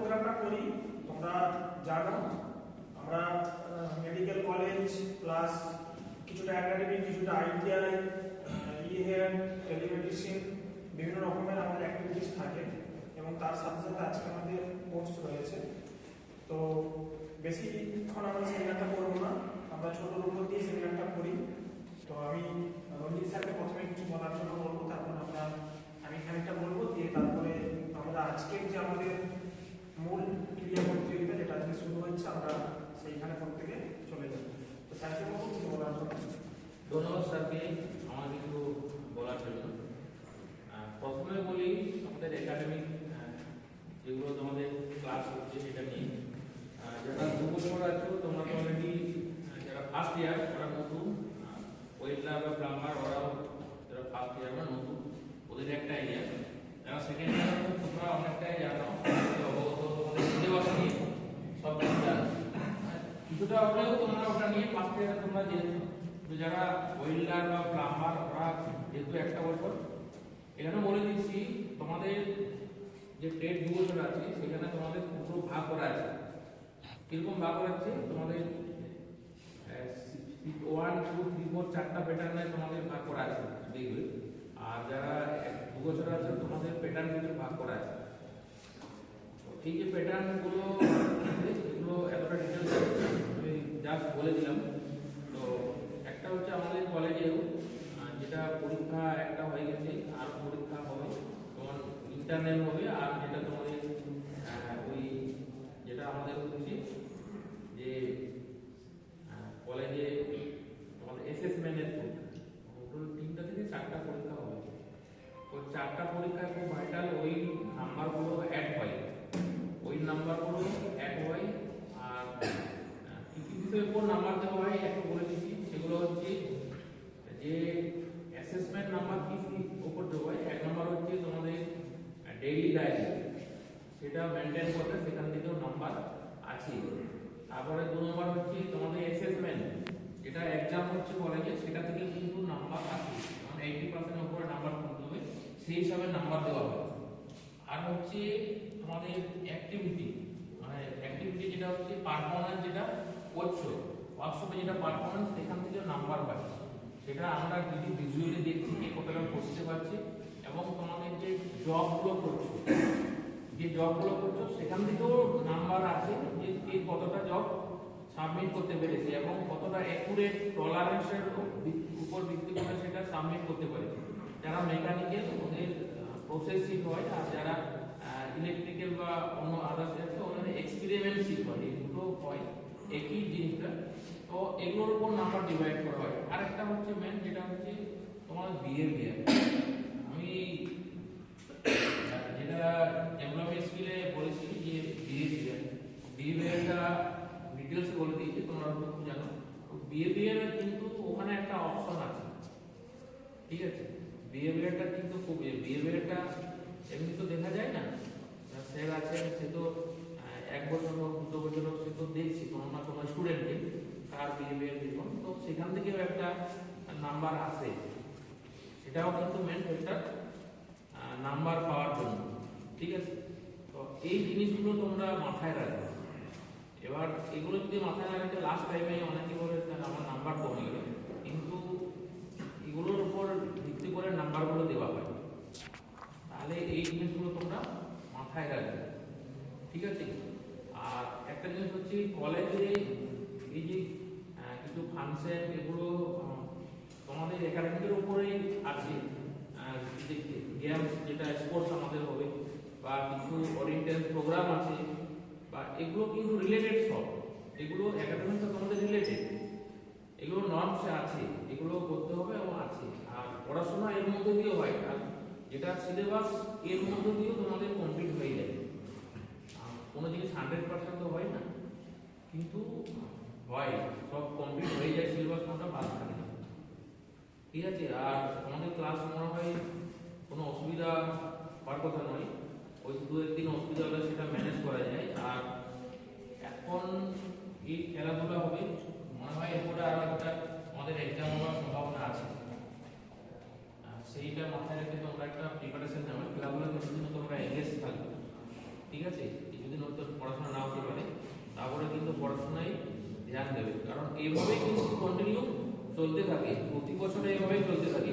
প্রোগ্রামটা করি তোমরা জানো, আমরা মেডিকেল কলেজ প্লাস কিছুটা একাডেমিক, কিছুটা আইটিআই, ইহেন, টেলিমেডিসিন, বিভিন্ন রকমের আমাদের অ্যাক্টিভিটিস থাকে এবং তার সাথে সাথে আজকে আমাদের কোর্স রয়েছে। তো বেশিক্ষণ আমরা সেমিনারটা করবো না, আমরা ছোটোর উপর দিয়ে সেমিনারটা করি। তো আমি রঞ্জিত স্যারকে প্রথমে কিছু বলার জন্য বলবো, তারপর আমি খানিকটা বলবো, দিয়ে তারপরে আমরা আজকের যে আমাদের মূল ক্রিয়া প্রতিযোগিতা যেটা আজকে শুরু হচ্ছে আমরা সেইখানে প্রত্যেকে চলে যাব। তো স্যারকে বলবো কিছু বলার জন্য। ধন্যবাদ স্যারকে আমার কিছু বলার জন্য। প্রথমে বলি আমাদের একাডেমিক যেগুলো তোমাদের ক্লাস হচ্ছে সেটা নিয়ে যারা 2 বছর আছো তোমরা তো অলরেডি, যারা ফার্স্ট ইয়ার ওরা নতুন, ওয়েল্ডার বা প্লাম্বার ওরাও যারা ফার্স্ট ইয়ার ওরা নতুন, ওদের একটা আইডিয়া। যারা সেকেন্ড ইয়ার তোমরা অনেকটাই জানো, অবগত তোমাদের সিলেবাস নিয়ে সব কিছু জানো, কিছুটা হলেও তোমরা ওটা নিয়ে ফার্স্ট ইয়ারে তোমরা জেনেছো। যারা ওয়েল্ডার বা প্লাম্বার ওরা যেহেতু একটা বছর, এখানে বলে দিচ্ছি তোমাদের যে ট্রেড 2 বছর আছে সেখানে তোমাদের পুরো ভাগ করা আছে। কিরকম ভাগ করা আছে? তোমাদের 1, 2, 3, 4 চারটা প্যাটার্নে তোমাদের ভাগ করা আছে দেখবে। আর যারা 2 বছর আছে তোমাদের প্যাটার্ন কিছু ভাগ করা আছে। এই যে প্যাটার্ন গুলো এগুলো এতটা ডিটেইলস আমি জাস্ট বলে দিলাম। তো একটা হচ্ছে আমাদের কলেজেও যেটা পরীক্ষা একটা হয়ে গেছে, আর পরীক্ষা হবে তোমার ইন্টারনাল হবে, আর যেটা তোমাদের ওই যেটা আমাদের হচ্ছে যে কলেজে তোমাদের অ্যাসেসমেন্টের পরীক্ষা, টোটাল 3টা থেকে 4টা পরীক্ষা হবে। তো 4টা পরীক্ষা খুব ভাইটাল, ওই নাম্বারগুলো অ্যাড হয়, ওই নাম্বারগুলো অ্যাড হয়। আর কি কি বিষয়ে কোন নাম্বার দেওয়া হয় একটু বলে দিচ্ছি। সেগুলো হচ্ছে যে অ্যাসেসমেন্ট নাম্বার কি উপর দেওয়া হয়। 1 নাম্বার হচ্ছে তোমাদের ডেইলি ডায়েরি, সেটা মেনটেন করতে সেখান থেকেও নাম্বার আছে। তারপরে 2 নাম্বার হচ্ছে তোমাদের অ্যাসেসমেন্ট, যেটা এক্সাম হচ্ছে কলেজে, সেটা থেকে কিন্তু নাম্বার আছে, মানে 80% উপরে নাম্বার করতে হবে, সেই হিসাবে নাম্বার দেওয়া হবে। আর হচ্ছে তোমাদের অ্যাক্টিভিটি, মানে অ্যাক্টিভিটি যেটা হচ্ছে পারফরম্যান্স, যেটা করছো ওয়ার্কশপে যেটা পারফরম্যান্স, সেখান থেকে নাম্বার পাচ্ছি। সেটা আমরা যদি ভিজুয়ালি দেখছি কে কতটা করতে পারছে, এবং তোমাদের যে জবগুলো করছো, সেখান থেকেও নাম্বার আছে যে কে কতটা জব সাবমিট করতে পেরেছে এবং কতটা অ্যাকুরেট টলারেন্সের উপর ভিত্তি করে সেটা সাবমিট করতে পেরেছে। যারা মেকানিক্যাল ওদের প্রসেস শিট হয়, আর যারা ইলেকট্রিক্যাল বা অন্য আদার্স আছে ওদের এক্সপেরিমেন্ট শিট হয়। এই দুটো হয় একই জিনিসটা। তো এগুলোর উপর নাম্বার ডিভাইড করা হয়। আরেকটা হচ্ছে মেন, যেটা হচ্ছে তোমার বিহেভিয়ার। আমি যেটা ডেভেলপমেন্ট স্কিলে বলেছি যে বিহেভিয়ারটা ডিটেলস বলে দিয়েছি, তোমরা খুব জানো। বিহেভিয়ার কিন্তু ওখানে একটা অপশন আছে, ঠিক আছে? বিহেভিয়ারটা কিন্তু খুব, বিহেভিয়ারটা এমনি তো দেখা যায় না। স্যার আছে, সে তো 1 বছর হোক 2 বছর হোক সে তো দেখছি কোনো না কোনো স্টুডেন্টকে তার বিহেভিয়ার দেখুন, তো সেখান থেকেও একটা নাম্বার আসে। সেটাও কিন্তু মেন ফ্যাক্টর নাম্বার পাওয়ার জন্য, ঠিক আছে? তো এই জিনিসগুলো তোমরা মাথায় রাখবে। এবার এগুলো যদি মাথায় না রাখতে লাস্ট টাইমে অনেকে বলে আমার নাম্বার কমে গেল, কিন্তু এগুলোর উপর ভিত্তি করে নাম্বারগুলো দেওয়া হয়। তাহলে এই জিনিসগুলো তোমরা মাথায় রাখবে, ঠিক আছে? আর একটা জিনিস হচ্ছে কলেজে এই যে কিছু ফাংশন, এগুলো তোমাদের একাডেমিকের উপরেই আছে। গেমস যেটা স্পোর্টস আমাদের হবে, বা কিছু ওরিয়েন্টেড প্রোগ্রাম আছে, বা এগুলো কিন্তু রিলেটেড সব, এগুলো একাডেমিক সাথে তোমাদের রিলেটেড, এগুলো নর্মস আছে, এগুলো করতে হবে এবং আছে। আর পড়াশোনা এর মধ্যে দিয়েও হয়, আর যেটা সিলেবাস এর মধ্যে দিয়েও তোমাদের কমপ্লিট হয়ে যায়। কোনো জিনিস 100% তো হয় না, কিন্তু হয়, সব কমপ্লিট হয়ে যায়, সিলেবাস কোনটা বাদ থাকে না, ঠিক আছে? আর আমাদের ক্লাস মনে হয় কোনো অসুবিধা হওয়ার কথা নয়, ওই 2-1 দিন অসুবিধা হলে সেটা ম্যানেজ করা যায়। আর এখন এই খেলাধুলা হবে, মনে হয় এরপরে আরো একটা আমাদের এক্সাম হওয়ার সম্ভাবনা আছে, সেইটা মাথায় রেখে তোমরা একটা প্রিপারেশন নেবে। খেলাধুলা কিছুদিন তোমরা এঙ্গেজ থাকবে, ঠিক আছে? যদি কিছুদিন হয়তো পড়াশোনা না হতে পারে, তারপরে কিন্তু পড়াশোনায় ধ্যান দেবে, কারণ এইভাবেই কিন্তু কন্টিনিউ চলতে থাকে, প্রতি বছরে এইভাবেই চলতে থাকে।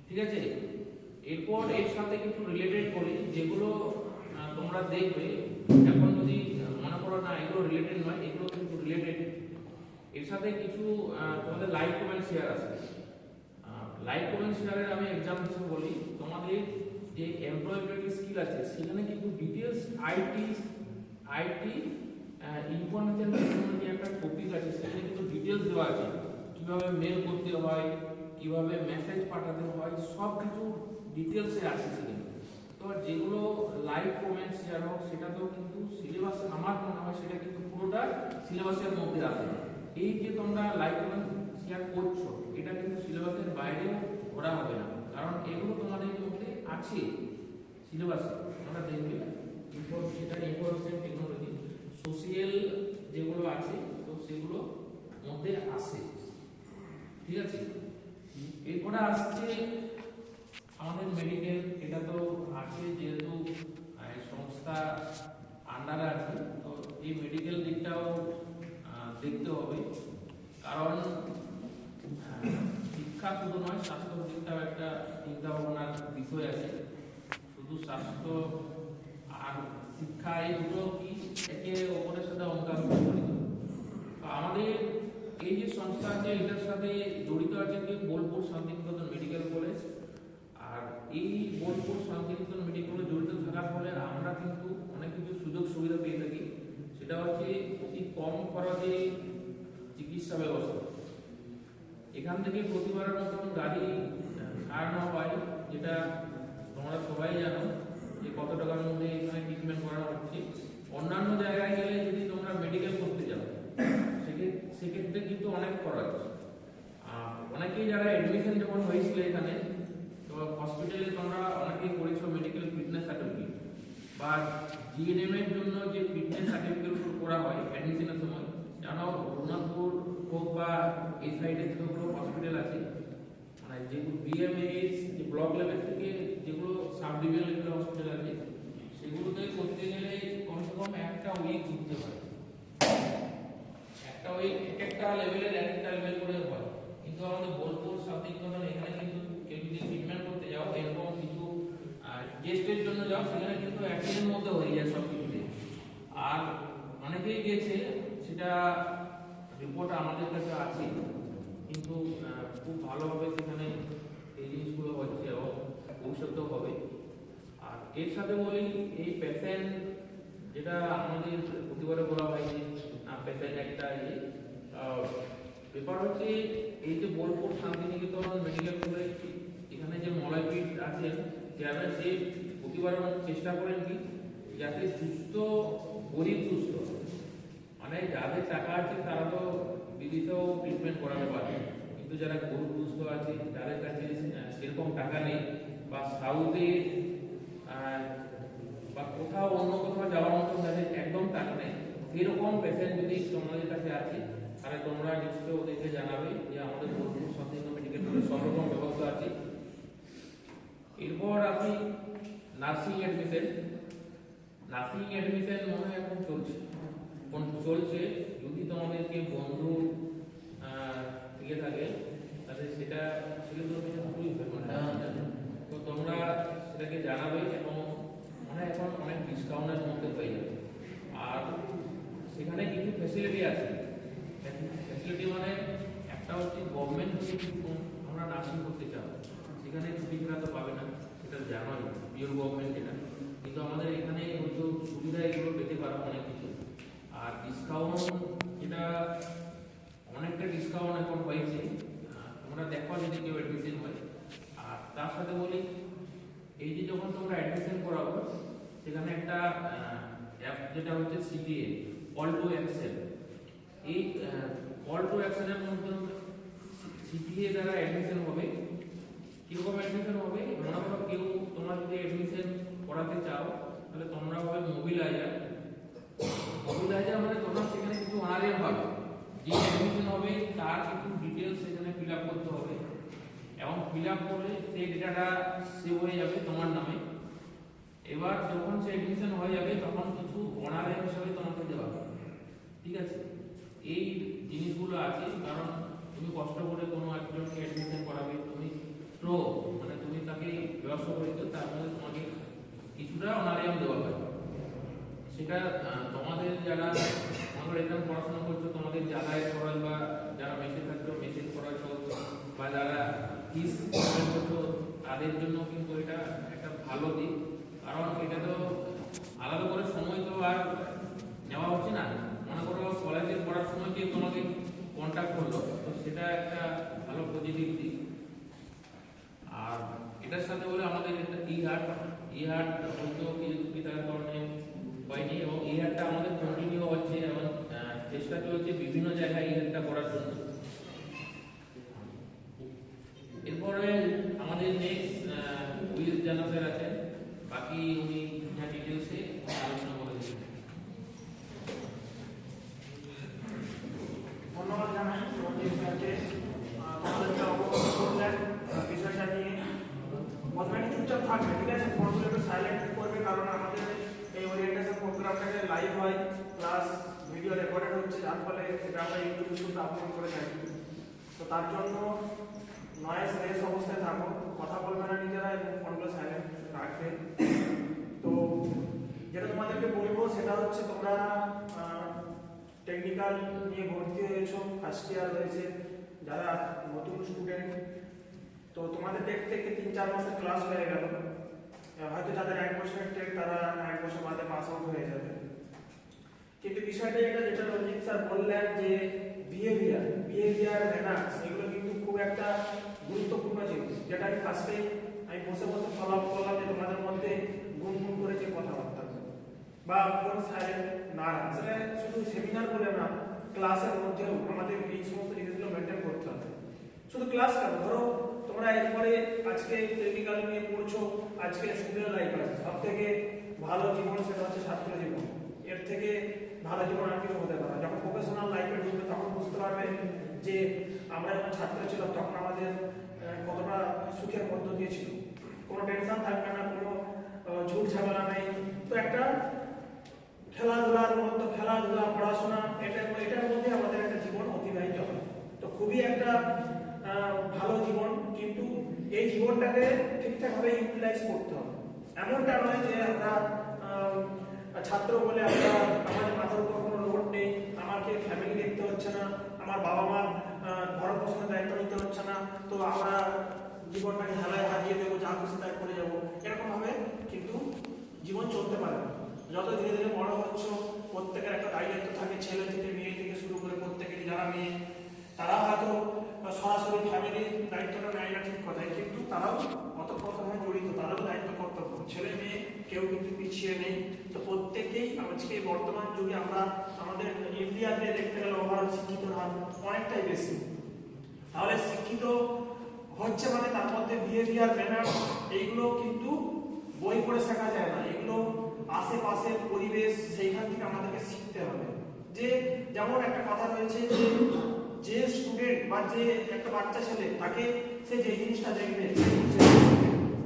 ঠিক আছে, এরপর এর সাথে কিছু রিলেটেড করি যেগুলো তোমরা দেখবে। এখন যদি মনে করো না এগুলো রিলেটেড নয়, এগুলো কিন্তু রিলেটেড। এর সাথে কিছু তোমাদের লাইক কমেন্ট শেয়ার আছে। লাইক কমেন্ট শেয়ারের আমি এক্সাম্পল হিসেবে বলি, তোমাদের যে এমপ্লয়েবিলিটি স্কিল আছে সেখানে কিন্তু ডিটেলস আইটি ইনফরমেশন টেকনোলজি একটা টপিক আছে, সেখানে কিন্তু ডিটেলস দেওয়া আছে, কিভাবে মেল করতে হয়, কিভাবে মেসেজ পাঠাতে হয়, সব কিছু ডিটেলসে আছে সেখানে। তো যেগুলো লাইক কমেন্ট শেয়ার হোক সেটা তো কিন্তু সিলেবাস, আমার মনে হয় সেটা কিন্তু পুরোটা সিলেবাসের মধ্যে আছে। এই যে তোমরা লাইক কমেন্ট শেয়ার করছো এটা কিন্তু সিলেবাসের বাইরেও করা হবে না, কারণ এগুলো তোমাদের মধ্যে আছে সিলেবাসে। তোমরা দেখবে ইনফরমেশন টেকনোলজি সোশিয়াল যেগুলো আছে তো সেগুলো মধ্যে আসে। ঠিক আছে, এরপরে আসছে আমাদের মেডিকেল। এটা তো আছে যেহেতু সংস্থা আন্ডারে আছে, তো এই মেডিকেল দিকটাও দেখতে হবে, কারণ শিক্ষা শুধু নয়, স্বাস্থ্য দিকটাও একটা চিন্তা ভাবনার বিষয় আছে। শুধু স্বাস্থ্য আর শিক্ষা এই দুটো কি একে অপরের সাথে অঙ্গাঙ্গি জড়িত। তো আমাদের এই যে সংস্থা আছে এটার সাথে জড়িত আছে কি বোলপুর শান্তিনিকেতন মেডিকেল কলেজ। আর এই বোলপুর শান্তিনিকেতন মেডিকেল কলেজ জড়িত থাকার ফলে আমরা কিন্তু অনেক কিছু সুযোগ সুবিধা পেয়ে থাকি। সেটা হচ্ছে অতি কম খরচে চিকিৎসা ব্যবস্থা। এখান থেকে প্রতিবারের মতন গাড়ি ছাড় নেওয়া হয়, যেটা তোমরা সবাই জানো যে কত টাকার মধ্যে এখানে ট্রিটমেন্ট করানো হচ্ছে। অন্যান্য জায়গায় গেলে যদি তোমরা মেডিকেল করতে যাও সেক্ষেত্রে কিন্তু অনেক খরচ। অনেকেই যারা অ্যাডমিশন যখন হয়েছিল এখানে, তো হসপিটালে তোমরা অনেকেই করেছো মেডিকেল ফিটনেস সার্টিফিকেট, বা জিএনএম এর জন্য যে ফিটনেস সার্টিফিকেট করা হয় অ্যাডমিশনের সময়, জানো রঘুনাথপুর হোক বা এই সাইডে যেগুলো হসপিটাল আছে, মানে যেগুলো বিএমএস যে ব্লক লেভেল থেকে যেগুলো সাব ডিভিশন লেভেল হসপিটাল আছে, সেগুলোতে করতে গেলে কমসে কম একটা উইক ঘুরতে হয়। একটা উইক একটা লেভেলের একটা লেভেল করে হয়। কিন্তু আমাদের বোলপুর শান্তিনিকেতন এখানে কিন্তু কেউ যদি ট্রিটমেন্ট করতে যাও, এরকম কিছু টেস্টের জন্য যাও, সেখানে কিন্তু একদিনের মধ্যে হয়ে যায় সব কিছুতে। আর অনেকেই গেছে, সেটা রিপোর্ট আমাদের কাছে আছে, কিন্তু খুব ভালোভাবে সেখানে এই জিনিসগুলো হচ্ছে এবং ভবিষ্যতেও হবে। আর এর সাথে বলি, এই পেশেন্ট যেটা আমাদের প্রতিবারে বলা হয় যে পেশেন্ট একটা ব্যাপার হচ্ছে, এই যে বোলপুর শান্তিনিকেতন মেডিকেল কলেজ এখানে যে মলয়পীঠ আছেন চেয়ারম্যান, সে প্রতিবার চেষ্টা করেন কি যাতে সুস্থ গরিব সুস্থ, মানে যাদের টাকা আছে তারা তো বিদেশেও ট্রিটমেন্ট করাতে পারে, কিন্তু যারা গরিব সুস্থ আছে যাদের কাছে সেরকম টাকা নেই, বা সাউথে বা কোথাও অন্য কোথাও যাওয়ার মতো যাদের একদম টাকা নেই, সেরকম পেশেন্ট যদি তোমাদের কাছে আছে তাহলে তোমরা নিশ্চয়ই ওদেরকে জানাবে যে আমাদের বোলপুর শান্তিনিকেতন মেডিকেল কলেজ সব রকম ব্যবস্থা আছে। এরপর আপনি নার্সিং অ্যাডমিশন মনে হয় এখন চলছে। যদি তোমাদেরকে বন্ধু থেকে থাকে তাহলে সেটা তো তোমরা সেটাকে জানাবে, এবং মানে এখন অনেক ডিসকাউন্টের মধ্যে হয়ে যাবে। আর সেখানে কিছু ফ্যাসিলিটি আছে। ফ্যাসিলিটি মানে একটা হচ্ছে গভর্নমেন্ট যদি আমরা নার্সিং করতে চাও সেখানে ছুটি ফেরা তো পাবে না, সেটা জানোই, পিওর গভর্নমেন্ট এটা। কিন্তু আমাদের এখানে হয়তো সুবিধা এগুলো পেতে পারো অনেক কিছু। আর ডিসকাউন্ট, যেটা অনেকটা ডিসকাউন্ট এখন হয়েছে, তোমরা দেখো যদি কেউ অ্যাডমিশন হয়। আর তার সাথে বলি, এই যে যখন তোমরা অ্যাডমিশন করাবো সেখানে একটা অ্যাপ যেটা হচ্ছে সিটিএ, কল টু অ্যাকশন। এই কল টু অ্যাকশনের মধ্যে সিটিএ দ্বারা অ্যাডমিশন হবে। কিরকম অ্যাডমিশন হবে, মনে করো কেউ তোমরা যদি অ্যাডমিশন করাতে চাও তাহলে তোমরা হবে মোবিলাইজার মানে তোমরা সেখানে কিছু অনারিয়াম পাবে। যে অ্যাডমিশন হবে তার কিছু ডিটেলস সেখানে ফিল আপ করতে হবে, এবং ফিল আপ করলে সেই ডেটাটা সেভ হয়ে যাবে তোমার নামে। এবার যখন সে এডমিশন হয়ে যাবে তখন কিছু অনারারি হিসাবে তোমাকে দেওয়া হবে, ঠিক আছে? এই জিনিসগুলো আছে, কারণ তুমি কষ্ট করে কোনো একজনকে এডমিশন করাবে, তুমি প্রো মানে তুমি তাকে ব্যবস্থা করে দিতে, তার মধ্যে তোমাকে কিছুটা অনারিয়াম দেওয়া হবে। সেটা তোমাদের যারা আমাদের এখানে পড়াশোনা করছো, তোমাদের যারা খরচ বা যারা মেসে থাকছো মেসের খরচ হোক, বা যারা ফিস করছো তাদের জন্য কিন্তু এটা একটা ভালো দিক। কারণ এটা তো আলাদা করে সময় তো আর নেওয়া হচ্ছে না। মনে করো কলেজে পড়ার সময় কেউ তোমাকে কন্ট্যাক্ট করলো, তো সেটা একটা ভালো পজিটিভ দিক। আর এটার সাথে বলে আমাদের একটা ই-হাট হয়তো কিছু সুবিধার কারণে হয়নি, এবং ই-হাটটা আমাদের কন্টিনিউ হচ্ছে এবং চেষ্টা চলছে বিভিন্ন জায়গায় ই-হাটটা করার জন্য। এরপরে আমাদের নেক্সট উইল জানা স্যার আছেন, বাকি উনি ডিটেলসে আলোচনা করে দেবেন। ধন্যবাদ জানাই রঞ্জিত স্যারকে, আমাদেরকে অবগত করলেন বিষয়টা নিয়ে। প্রথমে চুপচাপ থাকবে, ঠিক আছে? ফোনগুলো একটু সাইলেন্ট করবে, কারণ আমাদের এই ওরিয়েন্টেশন প্রোগ্রামটাকে লাইভ হয় প্লাস ভিডিও রেকর্ডেড হচ্ছে, যার ফলে এটা আমরা ইউটিউবে শুধু আপলোড করে থাকি। তো তার জন্য নয়েজ লেস অবস্থায় থাকো, কথা বলবে না নিজেরা, এবং ফোনগুলো সাইলেন্ট রাখবে। তো যেটা তোমাদেরকে বলবো সেটা হচ্ছে, তোমরা টেকনিক্যাল নিয়ে ভর্তি হয়েছো, ফার্স্ট ইয়ার হয়েছে, যারা নতুন স্টুডেন্ট, তো তোমাদের থেকে 3-4 মাসের ক্লাস হয়ে গেল। হয়তো যাদের 1 বছরের টেক তারা 1 বছর বাদে পাস আউট হয়ে যাবে। কিন্তু বিষয়টা এটা, যেটা রঞ্জিত স্যার বললেন যে বিহেভিয়ার ম্যানার্স, এগুলো কিন্তু খুব একটা গুরুত্বপূর্ণ জিনিস, যেটা আমি ফার্স্টেই বসে ফলো আপ করলাম, যে তোমাদের মধ্যে গুনগুন করে যে কথাবার্তা বা কোন সাইলেন্ট না রাখা, সেটা শুধু সেমিনার বলে না, ক্লাসের মধ্যেও আমাদের এই সমস্ত জিনিসগুলো মেনটেন করতে হবে। শুধু ক্লাস কেন, ধরো তোমরা এরপরে আজকে টেকনিক্যাল নিয়ে পড়ছো, আজকে স্টুডেন্ট লাইফ আছে, সব থেকে ভালো জীবন সেটা হচ্ছে ছাত্র জীবন। এর থেকে ভালো জীবন আর কিছু হতে পারে। যখন প্রফেশনাল লাইফে ঢুকবে তখন বুঝতে পারবে যে আমরা যখন ছাত্র ছিলাম তখন আমাদের কতটা সুখের মধ্য দিয়ে ছিল, কোনো টেনশন থাকবে না, কোনো ঝুট ঝামেলা নেই। তো একটা খেলাধুলা পড়াশোনা এটার মধ্যে আমাদের একটা জীবন অতিবাহিত হয়। তো খুবই একটা ভালো জীবন, কিন্তু এই জীবনটাকে ঠিকঠাকভাবে ইউটিলাইজ করতে হবে। এমনটা নয় যে আমরা ছাত্র বলে আমাদের মাথার উপর কোনো লোড নেই, আমাকে ফ্যামিলি দেখতে হচ্ছে না, আমার বাবা মার ভরণ পোষণের দায়িত্ব নিতে হচ্ছে না, তো আমরা জীবনটাকে হেলায় হারিয়ে দেবো, যা খুশি তাই করে যাবো, এরকম ভাবে কিন্তু জীবন চলতে পারে না। যত ধীরে ধীরে বড় হচ্ছে, প্রত্যেকের একটা দায়িত্ব থাকে, ছেলে থেকে মেয়ে থেকে শুরু করে প্রত্যেকেরই, যারা মেয়ে তারা হয়তো সরাসরি ফ্যামিলির দায়িত্বটা নেয় না ঠিক কথাই, কিন্তু তারাও অতপ্রতভাবে জড়িত, তারাও দায়িত্ব কর্তব্য, ছেলে মেয়ে কেউ কিন্তু পিছিয়ে নেই। তো প্রত্যেকেই আজকে বর্তমান যুগে আমরা আমাদের ইন্ডিয়াতে দেখতে গেলে ওভারঅল শিক্ষিতর হার অনেকটাই বেশি। তাহলে শিক্ষিত হচ্ছে মানে তার মধ্যে বিহেভিয়ার ম্যানার এইগুলো কিন্তু বই পড়ে শেখা যায় না, এগুলো আশেপাশের পরিবেশ সেইখান থেকে আমাদেরকে শিখতে হবে। যে যেমন একটা কথা রয়েছে যে স্টুডেন্ট বা যে একটা বাচ্চা ছেলে, তাকে সে যে জিনিসটা দেখবে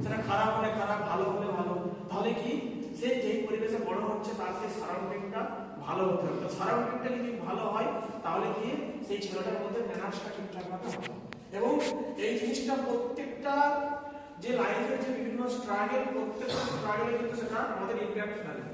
সেটা খারাপ হলে খারাপ, ভালো হলে ভালো, তাহলে কি সে যেই পরিবেশে বড় হচ্ছে তার সেই সারাউন্ডিংটা ভালো হতে হবে। সারাউন্ডিংটা যদি ভালো হয় তাহলে কি সেই ছেলেটার মধ্যে ম্যানার্সটা ঠিকঠাকভাবে হবে। এবং এই জিনিসটা প্রত্যেকটা যে লাইফের যে বিভিন্ন স্ট্রাগল, প্রত্যেকটা স্ট্রাগলে কিন্তু সেটা আমাদের ইমপ্যাক্ট ফেলে,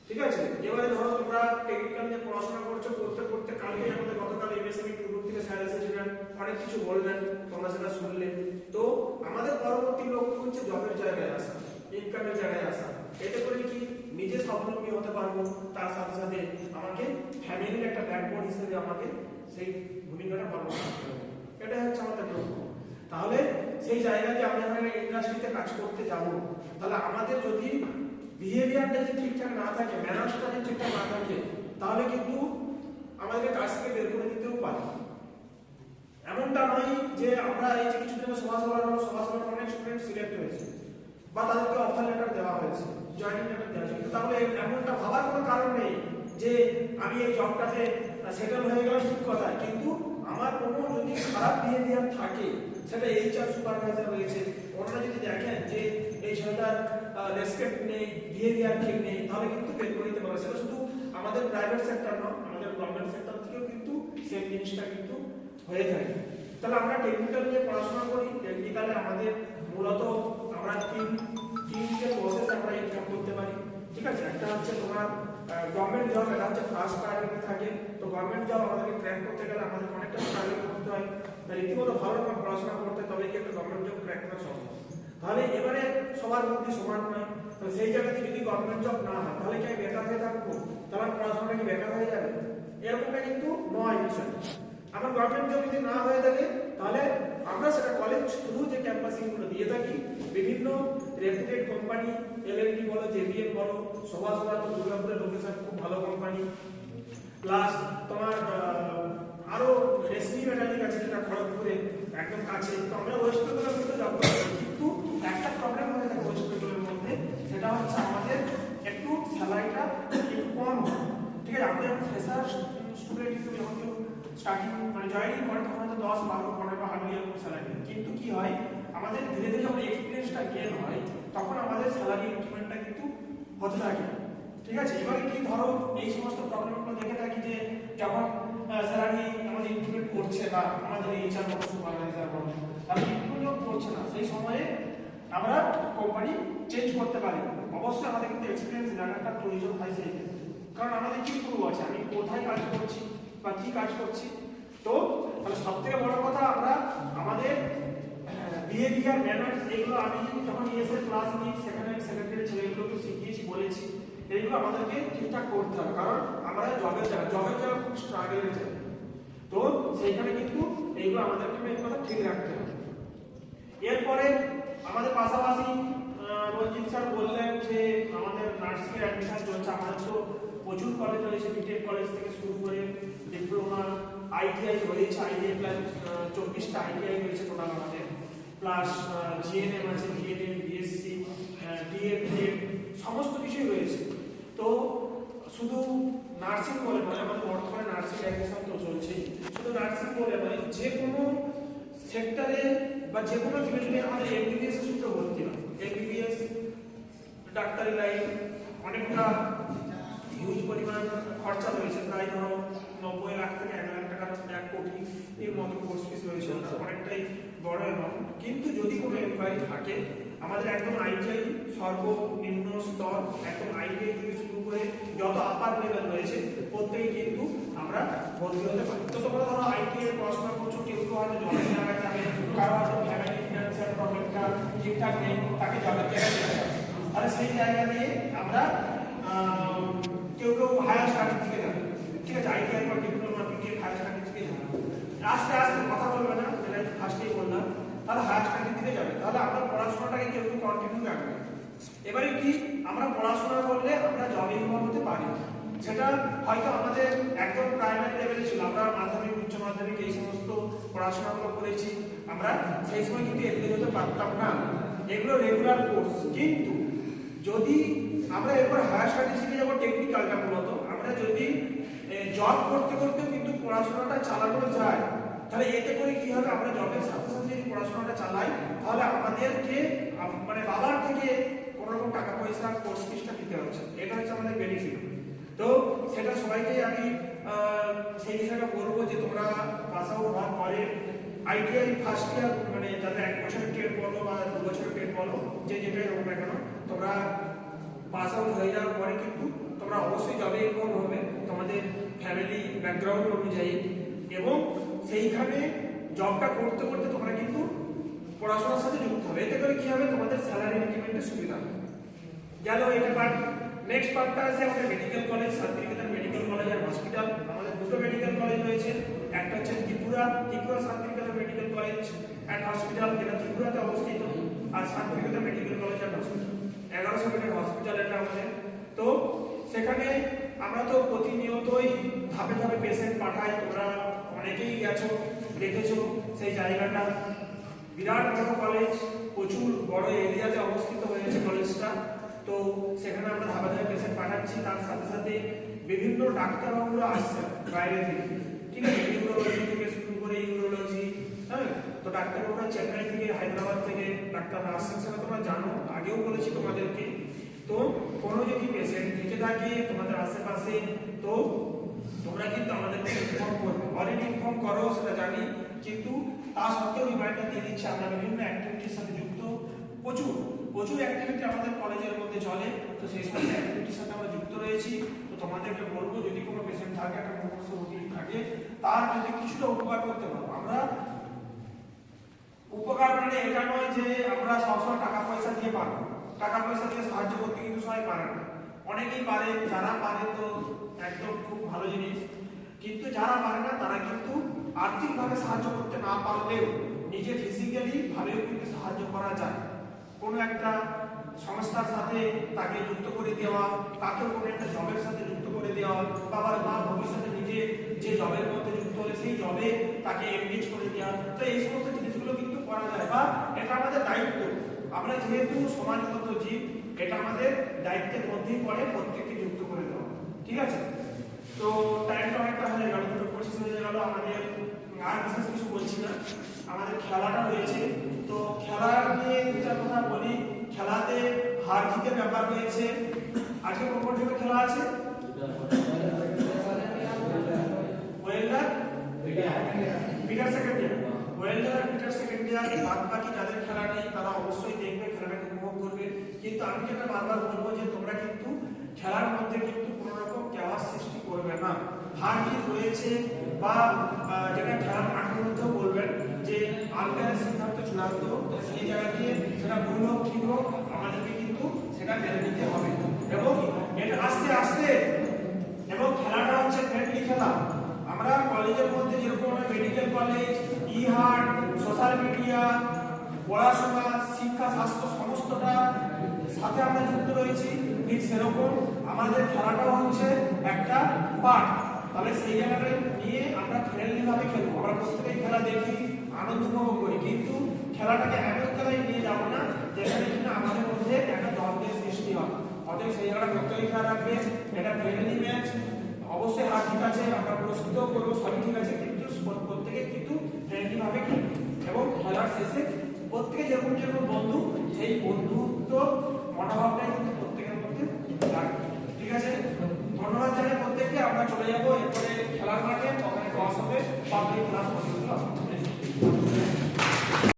ঠিক আছে? এবারে ধরো তোমরা টেকনিক্যাল নিয়ে পড়াশোনা করছো, করতে কালকে আমাদের গতকাল এমএসএমই গ্রুপ থেকে স্যার এসেছিলেন, অনেক কিছু বললেন, তোমরা সেটা শুনলে। তো আমাদের পরবর্তী লক্ষ্য হচ্ছে জবের জায়গায় আসা, ইনকামের জায়গায় আসা, এতে করে কি নিজে স্বাবলম্বী হতে পারবো, তার সাথে সাথে আমাকে ফ্যামিলির একটা ব্যাকবোন হিসেবে আমাকে সেই ভূমিকাটা পালন করতে হবে। এটাই হচ্ছে আমাদের লক্ষ্য। তাহলে সেই জায়গাতে আমরা ইন্ডাস্ট্রিতে কাজ করতে যাব, তাহলে আমাদের যদি বিহেভিয়ারটা যদি ঠিকঠাক না থাকে, ম্যানার্সটা যদি ঠিকঠাক না থাকে, তাহলে কিন্তু আমাদেরকে কাজ থেকে বের করে দিতেও পারে। এমনটা নয় যে আমরা এই যে কিছুদিন সমাজসেবার অনেক স্টুডেন্ট সিলেক্ট হয়েছে বা তাদেরকে অফার লেটার দেওয়া হয়েছে, জয়েনিং লেটার দেওয়া হয়েছে, কিন্তু তাহলে এমনটা ভাবার কোনো কারণ নেই যে আমি এই জবটাতে সেটেল হয়ে গেলাম, ঠিক কথা, কিন্তু আমার কোনো যদি খারাপ বিহেভিয়ার থাকে, সেটা এইচআর সুপারভাইজার রয়েছে, ওনারা যদি দেখেন যে এই ছেলেটার রেসপেক্ট নেই, বিহেভিয়ার ঠিক নেই, তাহলে কিন্তু ফেল করে দিতে পারে। সেটা শুধু আমাদের প্রাইভেট সেক্টর নয়, আমাদের গভর্নমেন্ট সেক্টর থেকেও কিন্তু সেম জিনিসটা কিন্তু হয়ে থাকে। তাহলে আমরা টেকনিক্যাল নিয়ে পড়াশোনা করি। টেকনিক্যালে আমাদের মূলত আমরা তিনটে প্রসেস আমরা ইনকাম করতে পারি, ঠিক আছে। একটা হচ্ছে তোমার গভর্নমেন্ট জব, এটা হচ্ছে ফার্স্ট প্রায়োরিটি থাকে। তো গভর্নমেন্ট জব আমাদেরকে ক্র্যাক করতে গেলে আমাদের অনেকটা স্ট্রাগল করতে হয়, রীতিমতো ভালো রকম পড়াশোনা করতে, তবে কি একটা গভর্নমেন্ট জব ক্র্যাক করা সম্ভব। তাহলে এবারে সবার বুদ্ধি সমান নয়, তো সেই জায়গাতে যদি গভর্নমেন্ট জব না হয় তাহলে কি আমি বেকার হয়ে থাকবো, তাহলে পড়াশোনাটা কি বেকার হয়ে যাবে? এরকমটা কিন্তু নয় বিষয়। আমার গভর্নমেন্ট জব যদি না হয়ে থাকে তাহলে আমরা সেটা কলেজ থ্রু যে ক্যাম্পাসিং গুলো দিয়ে থাকি, বিভিন্ন রেপুটেড কোম্পানি, এলএনটি বলো, জেবিএম বলো, সবার দুর্গাপুরের লোকেশন খুব ভালো কোম্পানি, প্লাস তোমার আরো রেসমি মেটালিক আছে যেটা খড়গপুরে একদম কাছে। তো আমরা ওয়েস্ট বেঙ্গলের মধ্যে যাব, কিন্তু একটা প্রবলেম হয়ে থাকে ওয়েস্ট বেঙ্গলের মধ্যে, সেটা হচ্ছে আমাদের একটু স্যালারিটা একটু কম হয়, ঠিক আছে। আমাদের ফ্রেশার স্টুডেন্ট হিসেবে যখন কেউ স্টার্টিং মানে জয়েনিং করে তখন হয়তো 10, 12, 15 হার্ডলি এরকম স্যালারি, কিন্তু কি হয় আমাদের ধীরে ধীরে যখন এক্সপিরিয়েন্সটা গেইন হয় তখন আমাদের স্যালারি ইনক্রিমেন্টটা কিন্তু হতে থাকে, ঠিক আছে। এবারে কি ধরো এই সমস্ত প্রবলেমগুলো দেখে থাকি যে যখন স্যালারি আমাদের ইনক্রিমেন্ট করছে বা আমাদের এইচআর বলো, সুপারভাইজার বলো, তারা ইনক্রিমেন্ট করছে না, সেই সময়ে আমরা কোম্পানি চেঞ্জ করতে পারি। অবশ্যই আমাদের কিন্তু এক্সপিরিয়েন্স লেখাটা প্রয়োজন হয় সেই, কারণ আমাদের কি প্রুফ আছে আমি কোথায় কাজ করছি বা কি কাজ করছি। তো তাহলে সবথেকে বড় কথা আমরা আমাদের বিহেভিয়ার, ম্যানার্স, এগুলো আমি যখন ইএসএ ক্লাস নিই সেকেন্ডারি ছেলেগুলোকে শিখিয়েছি, বলেছি এইগুলো আমাদেরকে ঠিকঠাক করতে হবে, কারণ আমরা জবের জায়গা খুব স্ট্রাগলের জায়গা। তো সেইখানে কিন্তু এইগুলো আমাদেরকে মেন কথা ঠিক রাখতে হবে। এরপরে আমাদের পাশাপাশি রঞ্জিত স্যার বললেন যে আমাদের নার্সিং এর অ্যাডমিশন চলছে। আমাদের তো প্রচুর কলেজ রয়েছে, বিটেক কলেজ থেকে শুরু করে ডিপ্লোমা, আইটিআই রয়েছে, আইটিআই প্লাস 24টা আইটিআই রয়েছে টোটাল আমাদের, প্লাস জিএনএম আছে, জিএনএম, বিএসসি, ডিএড, সমস্ত কিছুই রয়েছে। তো শুধু নার্সিং বলে নয়, আমাদের বর্তমানে নার্সিং অ্যাডমিশন তো চলছেই, শুধু নার্সিং বলে নয়, যে কোনো সেক্টরে বা যে কোনো ফিল্ডে আমাদের এমবিবিএস এর সূত্রে ভর্তি হয়। এমবিবিএস ডাক্তারি লাইন অনেকটা হিউজ পরিমাণ খরচা রয়েছে, প্রায় ধরো 90 লাখ থেকে 1 লাখ টাকা, 1 কোটি এর মতো কোর্স ফিস রয়েছে, অনেকটাই বড় অ্যামাউন্ট। কিন্তু যদি কোনো এনকোয়ারি থাকে আমাদের একদম আইটিআই সর্বনিম্ন স্তর, একদম আইটিআই থেকে শুরু করে যত আপার লেভেল রয়েছে প্রত্যেকেই কিন্তু আমরা ভর্তি হতে পারি। তো তোমরা ধরো আইটিআই পড়াশোনা করছো, কেউ কেউ হয়তো জবের জায়গায় যাবে, কারো হয়তো ফ্যামিলি ফিনান্সিয়াল প্রবলেমটা ঠিকঠাক নেই, তাকে জবের জায়গায় যেতে হবে। তাহলে সেই জায়গা দিয়ে আমরা কেউ হায়ার স্টাডির দিকে যাবে, ঠিক আছে, আইটিআই বা ডিপ্লোমা, বিটেক, হায়ার স্টাডির দিকে যাবে। আস্তে আস্তে কথা বলবে না, যেটা ফার্স্টেই বললাম, তাহলে হায়ার স্টাডির দিকে যাবে। তাহলে আমরা পড়াশোনাটাকে কেউ কন্টিনিউ রাখবে। এবারে কি আমরা পড়াশোনা করলে আমরা জবে ইনভলভ হতে পারি, সেটা হয়তো আমাদের একদম প্রাইমারি লেভেলে ছিল, আমরা মাধ্যমিক, উচ্চ মাধ্যমিক এই সমস্ত পড়াশোনাগুলো করেছি, আমরা সেই সময় কিন্তু এগুলো হতে পারতাম না, এগুলো রেগুলার কোর্স। কিন্তু যদি আমরা এরপর হায়ার স্টাডিজ থেকে যাবো টেকনিক্যালটা, মূলত আমরা যদি জব করতে করতে কিন্তু পড়াশোনাটা চালানো যায়, তাহলে এতে করে কি হবে, আমরা জবের সাথে সাথে যদি পড়াশোনাটা চালাই তাহলে আমাদেরকে মানে বাবার থেকে কোনো রকম টাকা পয়সা কোর্স ফিসটা দিতে হচ্ছে, এটা হচ্ছে আমাদের বেনিফিট। তো সেটা সবাইকে আমি সেই বিষয়টা বলবো যে তোমরা পাস আউট হওয়ার পরে আইটিআই ফার্স্ট ইয়ার, মানে যাদের 1 বছরের টেট বলো বা 2 বছরের টেট বলো, যে যেটাই হোক না কেন, তোমরা পাস আউট হয়ে যাওয়ার পরে কিন্তু তোমরা অবশ্যই জবে ইনভলভ হবে তোমাদের ফ্যামিলি ব্যাকগ্রাউন্ড অনুযায়ী, এবং সেইখানে জবটা করতে করতে তোমরা কিন্তু পড়াশোনার সাথে যুক্ত হবে। এতে করে কি হবে, তোমাদের স্যালারি ইনক্রিমেন্টের সুবিধা হবে। গেল এটা পার্ট। নেক্সট পার্টটা আছে আমাদের medical college, Santiniketan medical college আর হসপিটাল। আমাদের দুটো মেডিকেল কলেজ রয়েছে, একটা হচ্ছে Tripura Santiniketan medical college and hospital, যেটা ত্রিপুরাতে অবস্থিত, আর Santiniketan medical college and hospital 1100 বেডের হসপিটাল এটা আমাদের। তো সেখানে আমরা তো প্রতিনিয়তই ধাপে ধাপে পেশেন্ট পাঠাই, তোমরা অনেকেই গেছো, দেখেছো সেই জায়গাটা। বিরাট বড় কলেজ, প্রচুর বড় এরিয়াতে অবস্থিত হয়েছে কলেজটা। তো সেখানে আমরা ধাপে ধাপে পেশেন্ট পাঠাচ্ছি, তার সাথে সাথে বিভিন্ন ডাক্তারবাবুরা আসছে বাইরে থেকে, ঠিক আছে, নিউরোলজি থেকে শুরু করে ইউরোলজি, হ্যাঁ, তো ডাক্তারবাবুরা চেন্নাই থেকে, হায়দ্রাবাদ থেকে ডাক্তাররা আসছেন, সেটা তোমরা জানো, আগেও বলেছি তোমাদেরকে। তো কোনো যদি পেশেন্ট থেকে থাকে তোমাদের আশেপাশে, তো তোমরা কিন্তু আমাদেরকে ইনফর্ম করবে। অলরেডি ইনফর্ম করো সেটা জানি, কিন্তু তা সত্ত্বেও রিমাইন্ডার দিয়ে দিচ্ছি, আমরা বিভিন্ন অ্যাক্টিভিটির সাথে যুক্ত, প্রচুর অ্যাক্টিভিটি আমাদের কলেজের মধ্যে চলে। তো সেই সমস্ত অ্যাক্টিভিটির সাথে আমরা যুক্ত রয়েছি। তো তোমাদেরকে বলবো, যদি কোনো পেশেন্ট থাকে, একটা মুমূর্ষু রোগী থাকে, তার যদি কিছুটা উপকার করতে পারো। আমরা উপকার মানে এটা নয় যে আমরা সবসময় টাকা পয়সা দিয়ে পারবো, টাকা পয়সা দিয়ে সাহায্য করতে কিন্তু সবাই পারে না। অনেকেই পারে, যারা পারে তো একদম খুব ভালো জিনিস, কিন্তু যারা পারে না তারা কিন্তু আর্থিকভাবে সাহায্য করতে না পারলেও নিজে ফিজিক্যালি ভাবেও কিন্তু সাহায্য করা যায়। কোনো একটা সংস্থার সাথে তাকে যুক্ত করে দেওয়া, তাকে কোনো একটা জবের সাথে যুক্ত করে দেওয়া, বা ভবিষ্যতে নিজে যে জবের মধ্যে যুক্ত হলে সেই জবে তাকে এনগেজ করে দেওয়া। তো এই সমস্ত জিনিসগুলো কিন্তু করা যায়, বা এটা আমাদের দায়িত্ব। আমরা যেহেতু সমাজগত জীব, এটা আমাদের দায়িত্বের মধ্যেই পড়ে প্রত্যেককে যুক্ত করে দেওয়া। ঠিক আছে? তো টাইমটা অনেকটা হয়ে গেল, 2:25 হয়ে গেল। আমাদের আর বিশেষ কিছু বলছি না, আমাদের খেলাটা রয়েছে। তো খেলা নিয়ে দুটা কথা বলি। খেলাতে হার জিতের ব্যাপার রয়েছে। আজকে কোন টিমে খেলা আছে? Welder Peter second year, welder আর পিটার সেকেন্ড ইয়ার। বাদ বাকি যাদের খেলা নেই তারা অবশ্যই দেখবে, খেলাটাকে উপভোগ করবে। কিন্তু আমি যেটা বারবার বলবো যে তোমরা কিন্তু খেলার মধ্যে কিন্তু কোনো রকম কেওয়াস সৃষ্টি করবে না। হার জিত রয়েছে, বা যেটা খেলার মাঠের মধ্যেও বলবেন যে আম্পায়ারের সিদ্ধান্ত চূড়ান্ত, তো সেই জায়গা দিয়ে সেটা ভুল হোক ঠিক হোক আমাদেরকে কিন্তু সেটা মেনে নিতে হবে। এবং এটা আস্তে আস্তে, এবং খেলাটা হচ্ছে ফ্রেন্ডলি খেলা। আমরা কলেজের মধ্যে যেরকম মেডিকেল কলেজ, ই-হার্ট, সোশ্যাল মিডিয়া, পড়াশোনা, শিক্ষা, স্বাস্থ্য সমস্তটা সাথে আমরা যুক্ত রয়েছি, ঠিক সেরকম আমাদের খেলাটাও হচ্ছে একটা পার্ট। তাহলে সেই জায়গাটা নিয়ে আমরা ফ্রেন্ডলি ভাবে খেলবো। আমরা প্রত্যেকেই খেলা দেখি, আনন্দ উপভোগ করি, কিন্তু খেলাটাকে এমন জায়গায় নিয়ে যাবো না যেখানে কিনা আমাদের মধ্যে একটা দ্বন্দ্বের সৃষ্টি হয়। অতএব সেই জায়গাটা প্রত্যেকেই খেয়াল রাখবে, এটা ফ্রেন্ডলি ম্যাচ। অবশ্যই হার ঠিক আছে, আমরা পুরস্কৃত করবো, সবই ঠিক আছে, কিন্তু প্রত্যেকে কিন্তু ফ্রেন্ডলি ভাবে খেলবে। এবং খেলার শেষে প্রত্যেকে যেরকম বন্ধু, সেই বন্ধুত্ব মনোভাবটাই কিন্তু